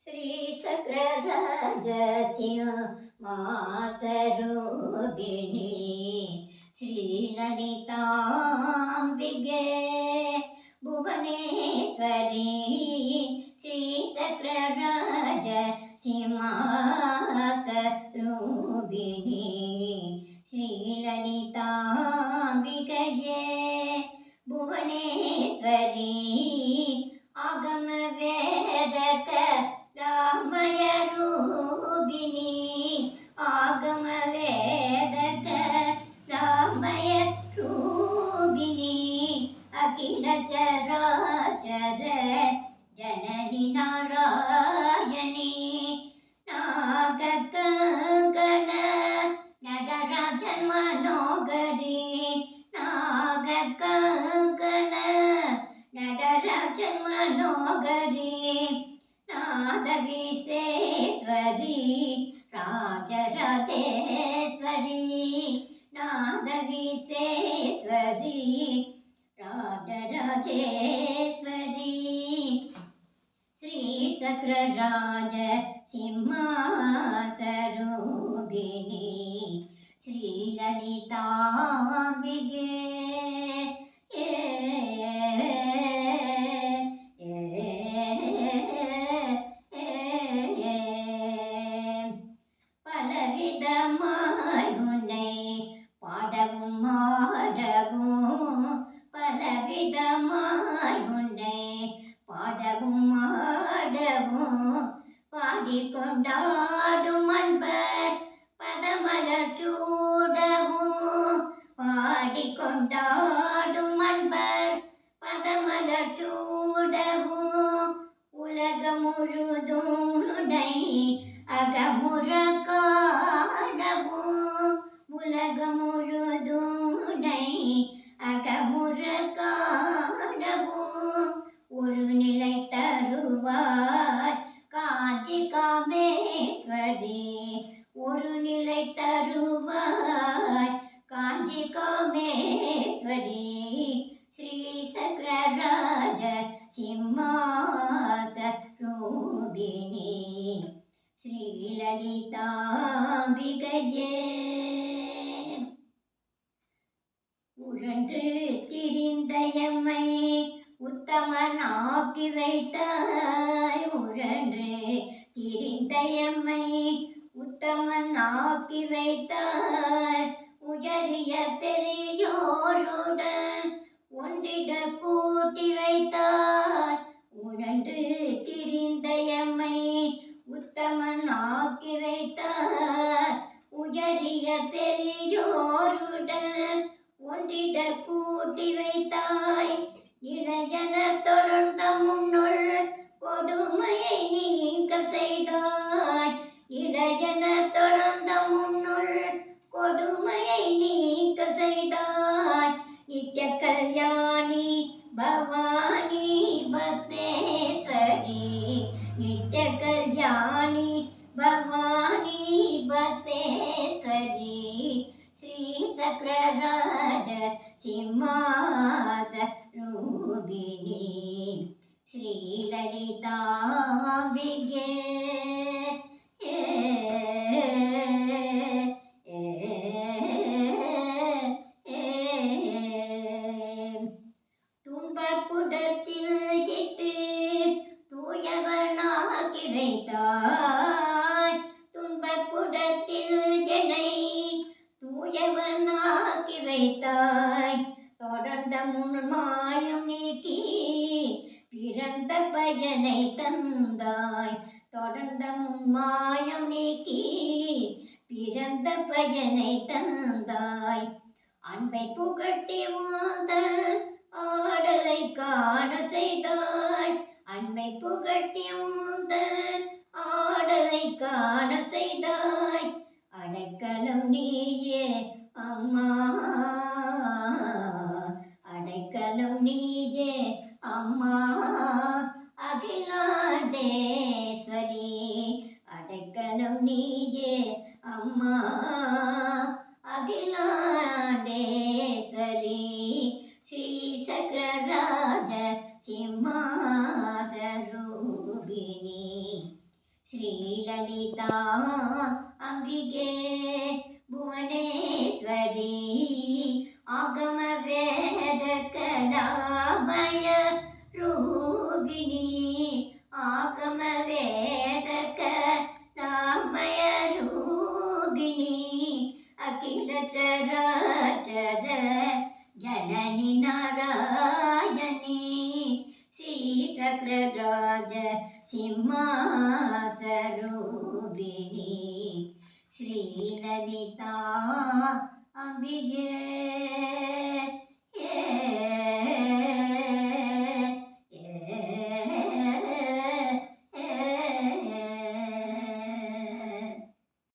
श्रीसक्रराजसिंहासरूपिणी श्रीललिताम्बिके भुवनेश्वरी श्रीसक्रराजसिंहासरूपिणी श्रीललिताम्बिकये भुवनेश्वरी आगम वेदक रामय रूपिणी आगम वेदक रामय रूपिणी अखिल चराचर जननी नारायणी नागकंकण नटराजन मनोहरी नागकंकण नटराजन मनोहरी नादविश्वेश्वरी राजराजेश्वरी नादविश्वेश्वरी राजराजेश्वरी श्रीसक्रराज सिंहासरूपिणी श्रीललिताम्बिके பலவிதமாய் உன்னை பாடவும் ஆடவும் பலவிதமாய் உன்னை பாடவும் ஆடவும் பாடிக்கொண்டாடும் அன்பர் பதமலர் சூடவும் பாடிக்கொண்டாடும் அன்பர் பதமலர் சூடவும் உலகம் முழுதும் உன்னை அகமுற காணவும் உலகம் முழுதும் உன்னை அகமுற காணவும் ஒரு நிலை தருவாய் காஞ்சி காமேஸ்வரி ஒரு நிலை தருவாய் காஞ்சி காமேஸ்வரி ஸ்ரீசக்ரராஜ சிம்மாசரூபிணி ஸ்ரீலலிதாம்பிகையே உழன்று திரிந்தயம்மை உத்தமனாக்கி வைத்தாய் உழன்று திரிந்தயம்மை உத்தமனாக்கி வைத்தாய் உயரிய பெரியோருடன் ஒன்றிட கூட்டி வைத்தாய் உழன்று திரிந்தயம்மை உத்தமனாக்கி வைத்தாய் உயரிய பெரியோருடன் ஒன்றிட கூட்டி வைத்தாய் இளையன தொடர்ந்த முன்னுள் கொடுமையை நீக்க செய்தாய் இளையன தொடர்ந்த முன்னுள் கொடுமையை நீக்க செய்தாய் நித்ய கல்யாணி பவானி பத்மேஸ்வரி நித்ய கல்யாணி பவானி பத்மேஸ்வரி श्रीसक्रराज सिंहासरूपिणी श्रीललिताम्बिके துன்பப்புடத்தில் கிட்டு தூயவனாக்கி வைத்தாய் துன்பப்புடத்தில் என்னை தூயவனாக்கி வைத்தாய் தொடர்ந்த முன்மாயம் நீக்கி பிறந்த பயனை தந்தாய் தொடர்ந்த முன்மாயம் நீக்கி பிறந்த பயனை தந்தாய் அன்பை புகட்டி வாழ்ந்தாய் ஆடலை காண செய்தாய் அன்பை புகட்டி வாழ்ந்தாய் ஆடலை காண செய்தாய் அடைக்கலம் நீயே அம்மா அடைக்கலம் நீயே அம்மா அகிலாண்டேஸ்வரி அடைக்கலம் நீயே அம்மா அகிலாண்டேஸ்வரி ஸ்ரீசக்ரராஜ சிம்மாசரூபிணி ಶ್ರೀಲಲಿತಾ ಅಂಬಿಗೆ ಭುವನೇಶ್ವರಿ ಆಗಮ ವೇದ ಕಲಾಮಯ ರೂಪಿಣಿ ಆಗಮ ವೇದ ಕಲಾಮಯ ರೂಪಿಣಿ ಅಖಿಲ ಚರಾಚರ ಜನನಿ ನಾರಾಯಣಿ ಶ್ರೀ ಸಕ್ರರಾಜ ಸಿಂಹಾಸರೂಪಿಣಿ ಶ್ರೀಲಲಿತಾ ಅಂಬಿಗೆ.